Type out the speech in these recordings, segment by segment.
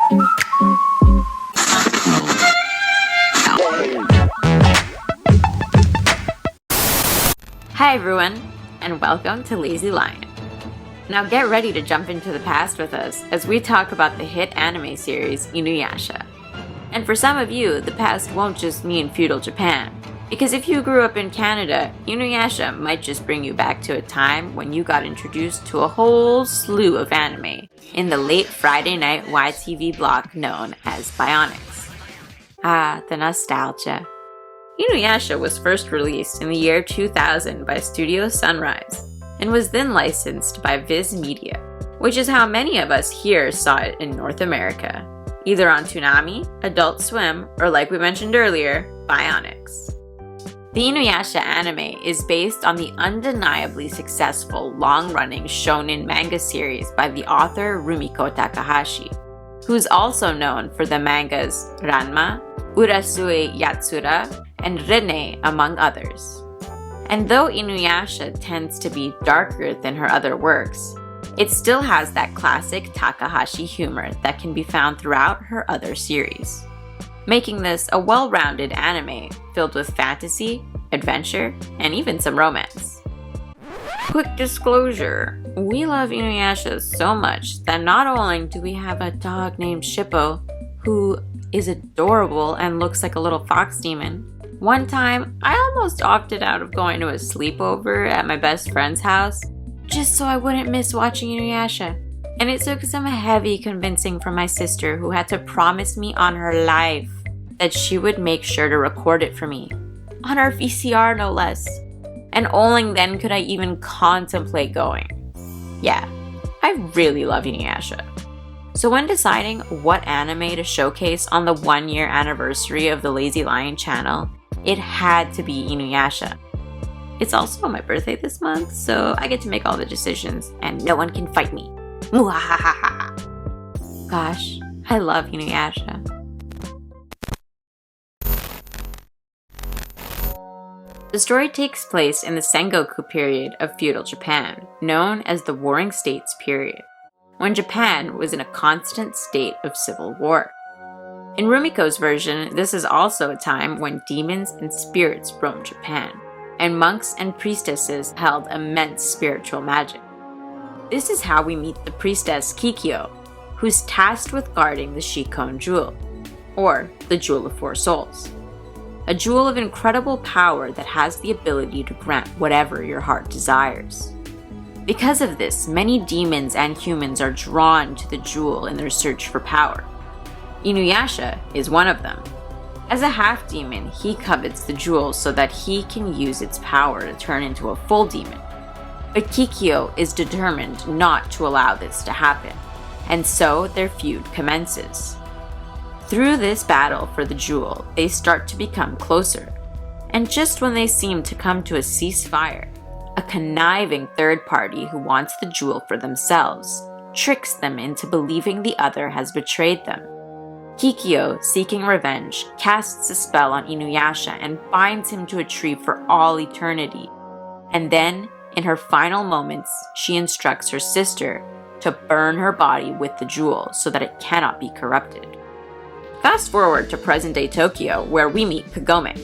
Hi everyone, and welcome to Lazy Lion. Now get ready to jump into the past with us as we talk about the hit anime series Inuyasha. And for some of you, the past won't just mean feudal Japan, because if you grew up in Canada, Inuyasha might just bring you back to a time when you got introduced to a whole slew of anime in the late Friday night YTV block known as Bionix. Ah, the nostalgia. Inuyasha was first released in the year 2000 by Studio Sunrise, and was then licensed by Viz Media, which is how many of us here saw it in North America, either on Toonami, Adult Swim, or like we mentioned earlier, Bionix. The Inuyasha anime is based on the undeniably successful long-running Shounen manga series by the author Rumiko Takahashi, who's also known for the mangas Ranma, Urasui Yatsura, and Rin-ne, among others. And though Inuyasha tends to be darker than her other works, it still has that classic Takahashi humor that can be found throughout her other series, making this a well-rounded anime filled with fantasy, adventure, and even some romance. Quick disclosure, we love Inuyasha so much that not only do we have a dog named Shippo, who is adorable and looks like a little fox demon. One time, I almost opted out of going to a sleepover at my best friend's house just so I wouldn't miss watching Inuyasha. And it took some heavy convincing from my sister, who had to promise me on her life that she would make sure to record it for me. On our VCR, no less. And only then could I even contemplate going. Yeah, I really love Inuyasha. So when deciding what anime to showcase on the 1-year anniversary of the Lazy Lion channel, it had to be Inuyasha. It's also my birthday this month, so I get to make all the decisions, and no one can fight me. Muahahaha. Gosh, I love Inuyasha. The story takes place in the Sengoku period of feudal Japan, known as the Warring States period, when Japan was in a constant state of civil war. In Rumiko's version, this is also a time when demons and spirits roamed Japan, and monks and priestesses held immense spiritual magic. This is how we meet the priestess Kikyo, who's tasked with guarding the Shikon Jewel, or the Jewel of Four Souls. A jewel of incredible power that has the ability to grant whatever your heart desires. Because of this, many demons and humans are drawn to the jewel in their search for power. Inuyasha is one of them. As a half-demon, he covets the jewel so that he can use its power to turn into a full demon. But Kikyo is determined not to allow this to happen, and so their feud commences. Through this battle for the jewel, they start to become closer, and just when they seem to come to a ceasefire, a conniving third party who wants the jewel for themselves tricks them into believing the other has betrayed them. Kikyo, seeking revenge, casts a spell on Inuyasha and binds him to a tree for all eternity. And then, in her final moments, she instructs her sister to burn her body with the jewel so that it cannot be corrupted. Fast forward to present-day Tokyo, where we meet Kagome.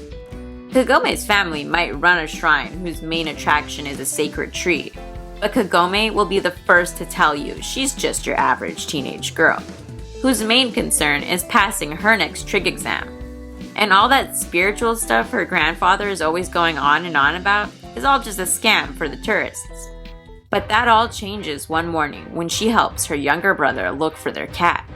Kagome's family might run a shrine whose main attraction is a sacred tree, but Kagome will be the first to tell you she's just your average teenage girl, whose main concern is passing her next trig exam. And all that spiritual stuff her grandfather is always going on and on about is all just a scam for the tourists. But that all changes one morning when she helps her younger brother look for their cat,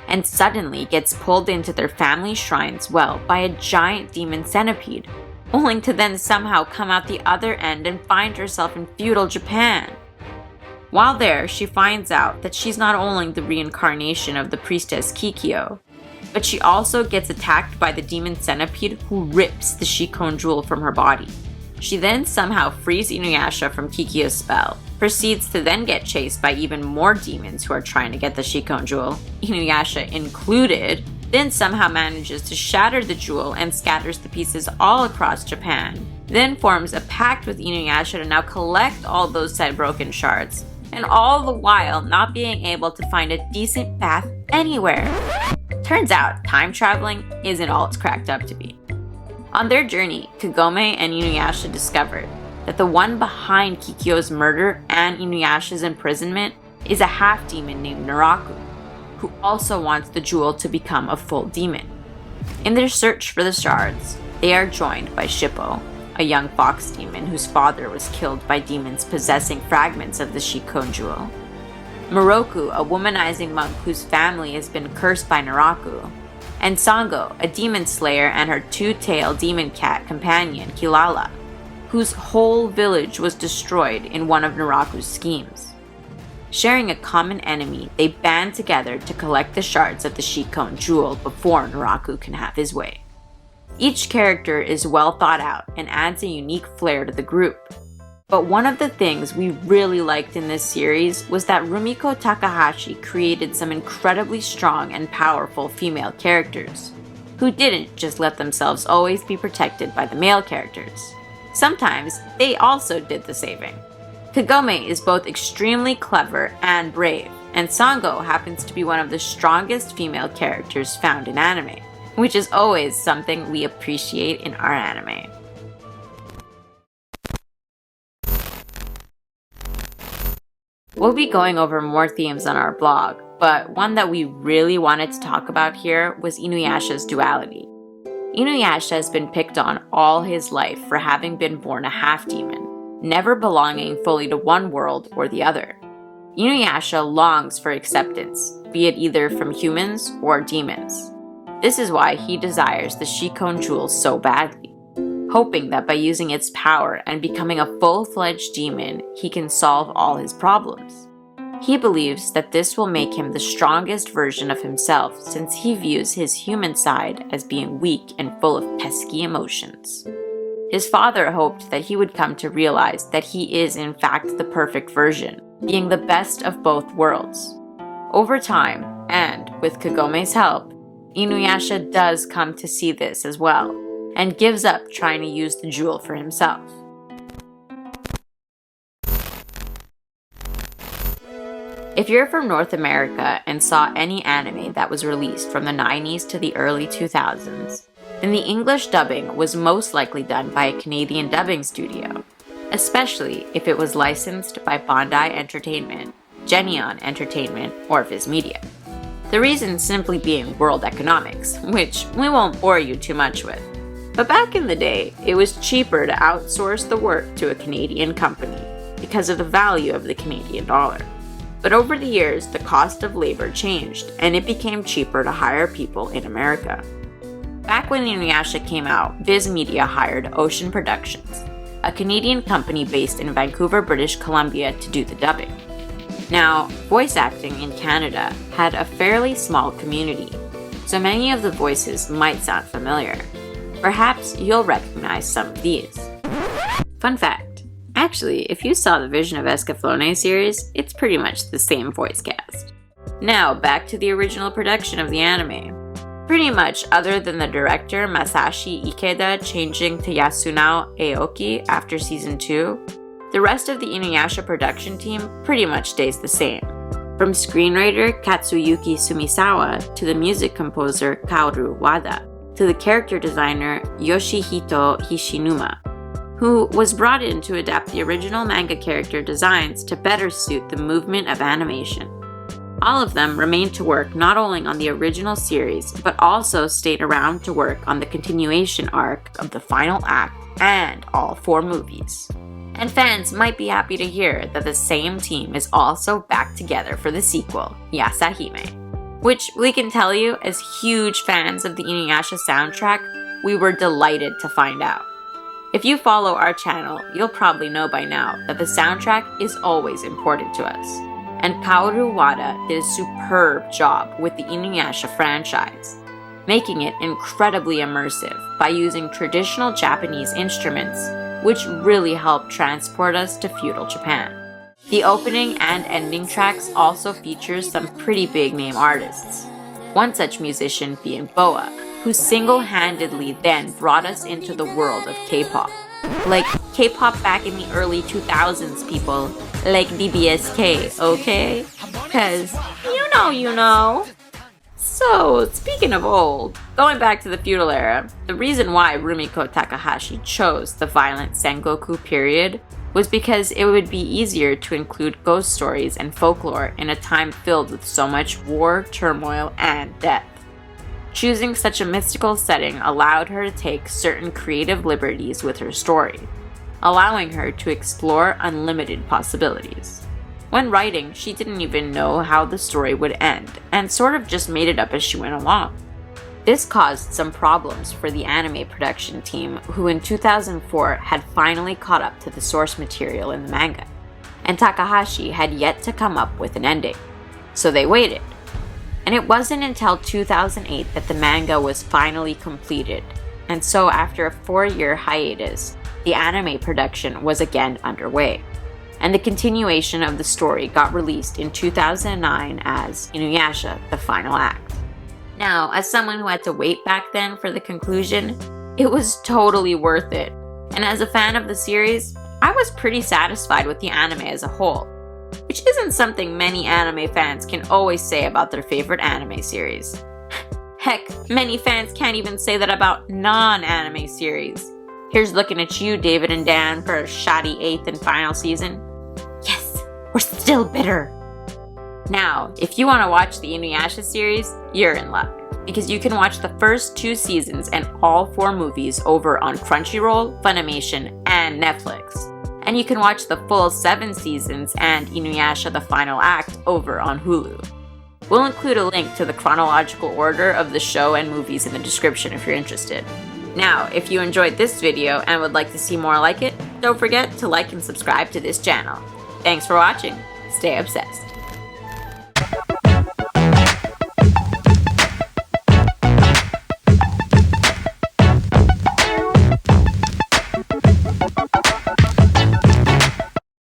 and suddenly gets pulled into their family shrine's well by a giant demon centipede, only to then somehow come out the other end and find herself in feudal Japan. While there, she finds out that she's not only the reincarnation of the priestess Kikyo, but she also gets attacked by the demon centipede who rips the Shikon jewel from her body. She then somehow frees Inuyasha from Kikyo's spell, proceeds to then get chased by even more demons who are trying to get the Shikon jewel, Inuyasha included, then somehow manages to shatter the jewel and scatters the pieces all across Japan, then forms a pact with Inuyasha to now collect all those said broken shards, and all the while not being able to find a decent path anywhere. Turns out, time traveling isn't all it's cracked up to be. On their journey, Kagome and Inuyasha discovered that the one behind Kikyo's murder and Inuyasha's imprisonment is a half-demon named Naraku, who also wants the jewel to become a full demon. In their search for the shards, they are joined by Shippo, a young fox demon whose father was killed by demons possessing fragments of the Shikon jewel, Moroku, a womanizing monk whose family has been cursed by Naraku, and Sango, a demon slayer, and her two-tailed demon cat companion, Kilala, whose whole village was destroyed in one of Naraku's schemes. Sharing a common enemy, they band together to collect the shards of the Shikon jewel before Naraku can have his way. Each character is well thought out and adds a unique flair to the group. But one of the things we really liked in this series was that Rumiko Takahashi created some incredibly strong and powerful female characters, who didn't just let themselves always be protected by the male characters. Sometimes they also did the saving. Kagome is both extremely clever and brave, and Sango happens to be one of the strongest female characters found in anime, which is always something we appreciate in our anime. We'll be going over more themes on our blog, but one that we really wanted to talk about here was Inuyasha's duality. Inuyasha has been picked on all his life for having been born a half-demon, never belonging fully to one world or the other. Inuyasha longs for acceptance, be it either from humans or demons. This is why he desires the Shikon jewel so badly, hoping that by using its power and becoming a full-fledged demon, he can solve all his problems. He believes that this will make him the strongest version of himself since he views his human side as being weak and full of pesky emotions. His father hoped that he would come to realize that he is in fact the perfect version, being the best of both worlds. Over time, and with Kagome's help, Inuyasha does come to see this as well, and gives up trying to use the jewel for himself. If you're from North America and saw any anime that was released from the 90s to the early 2000s, then the English dubbing was most likely done by a Canadian dubbing studio, especially if it was licensed by Bondi Entertainment, Geneon Entertainment, or Viz Media. The reason simply being world economics, which we won't bore you too much with. But back in the day, it was cheaper to outsource the work to a Canadian company because of the value of the Canadian dollar. But over the years, the cost of labor changed, and it became cheaper to hire people in America. Back when Inuyasha came out, Viz Media hired Ocean Productions, a Canadian company based in Vancouver, British Columbia, to do the dubbing. Now, voice acting in Canada had a fairly small community, so many of the voices might sound familiar. Perhaps you'll recognize some of these. Fun fact, actually, if you saw the Vision of Escaflowne series, it's pretty much the same voice cast. Now, back to the original production of the anime. Pretty much, other than the director Masashi Ikeda changing to Yasunao Aoki after season 2, the rest of the Inuyasha production team pretty much stays the same. From screenwriter Katsuyuki Sumisawa to the music composer Kaoru Wada, to the character designer Yoshihito Hishinuma, who was brought in to adapt the original manga character designs to better suit the movement of animation. All of them remained to work not only on the original series, but also stayed around to work on the continuation arc of the final act and all 4 movies. And fans might be happy to hear that the same team is also back together for the sequel, Yasahime, which we can tell you as huge fans of the Inuyasha soundtrack, we were delighted to find out. If you follow our channel, you'll probably know by now that the soundtrack is always important to us. And Kaoru Wada did a superb job with the Inuyasha franchise, making it incredibly immersive by using traditional Japanese instruments, which really helped transport us to feudal Japan. The opening and ending tracks also features some pretty big name artists. One such musician being Boa, who single-handedly then brought us into the world of K-pop. Like K-pop back in the early 2000s, people. Like DBSK, okay? Cause you know. So, speaking of old, going back to the feudal era, the reason why Rumiko Takahashi chose the violent Sengoku period was because it would be easier to include ghost stories and folklore in a time filled with so much war, turmoil, and death. Choosing such a mystical setting allowed her to take certain creative liberties with her story, allowing her to explore unlimited possibilities. When writing, she didn't even know how the story would end, and sort of just made it up as she went along. This caused some problems for the anime production team, who in 2004 had finally caught up to the source material in the manga, and Takahashi had yet to come up with an ending. So they waited. And it wasn't until 2008 that the manga was finally completed, and so after a 4-year hiatus, the anime production was again underway, and the continuation of the story got released in 2009 as Inuyasha, the final act. Now, as someone who had to wait back then for the conclusion, it was totally worth it, and as a fan of the series, I was pretty satisfied with the anime as a whole, which isn't something many anime fans can always say about their favorite anime series. Heck, many fans can't even say that about non-anime series. Here's looking at you, David and Dan, for a shoddy 8th and final season. Yes, we're still bitter. Now, if you want to watch the Inuyasha series, you're in luck, because you can watch the first 2 seasons and all 4 movies over on Crunchyroll, Funimation, and Netflix. And you can watch the full 7 seasons and Inuyasha the final act over on Hulu. We'll include a link to the chronological order of the show and movies in the description if you're interested. Now, if you enjoyed this video and would like to see more like it, don't forget to like and subscribe to this channel. Thanks for watching. Stay obsessed.